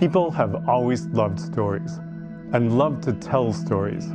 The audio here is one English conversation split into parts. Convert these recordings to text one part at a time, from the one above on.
People have always loved stories and loved to tell stories.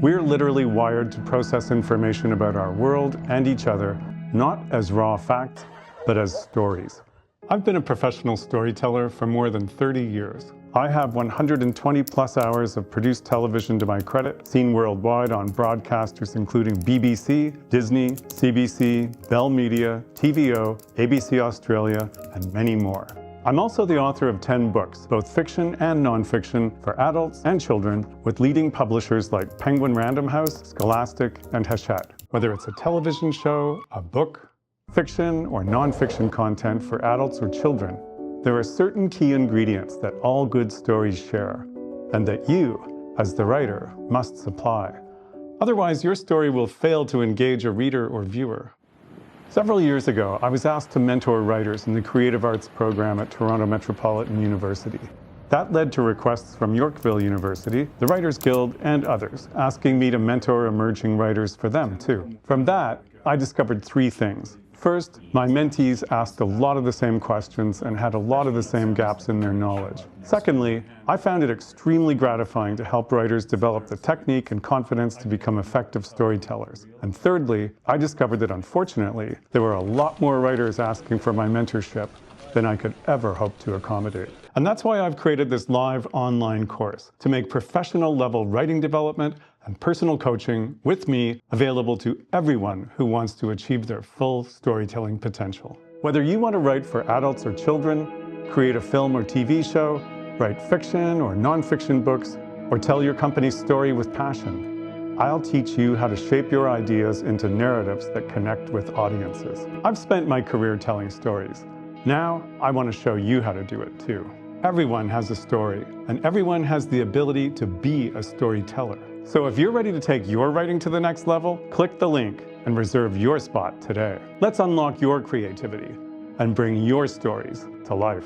We're literally wired to process information about our world and each other, not as raw facts, but as stories. I've been a professional storyteller for more than 30 years. I have 120 plus hours of produced television to my credit, seen worldwide on broadcasters including BBC, Disney, CBC, Bell Media, TVO, ABC Australia, and many more. I'm also the author of 10 books, both fiction and nonfiction, for adults and children, with leading publishers like Penguin Random House, Scholastic, and Hachette. Whether it's a television show, a book, fiction, or nonfiction content for adults or children, there are certain key ingredients that all good stories share, and that you, as the writer, must supply. Otherwise, your story will fail to engage a reader or viewer. Several years ago, I was asked to mentor writers in the Creative Arts program at Toronto Metropolitan University. That led to requests from Yorkville University, the Writers Guild, and others, asking me to mentor emerging writers for them, too. From that, I discovered three things. First, my mentees asked a lot of the same questions and had a lot of the same gaps in their knowledge. Secondly, I found it extremely gratifying to help writers develop the technique and confidence to become effective storytellers. And thirdly, I discovered that unfortunately, there were a lot more writers asking for my mentorship than I could ever hope to accommodate. And that's why I've created this live online course to make professional level writing development and personal coaching with me available to everyone who wants to achieve their full storytelling potential. Whether you want to write for adults or children, create a film or TV show, write fiction or nonfiction books, or tell your company's story with passion, I'll teach you how to shape your ideas into narratives that connect with audiences. I've spent my career telling stories. Now, I want to show you how to do it too. Everyone has a story, and everyone has the ability to be a storyteller. So if you're ready to take your writing to the next level, click the link and reserve your spot today. Let's unlock your creativity and bring your stories to life.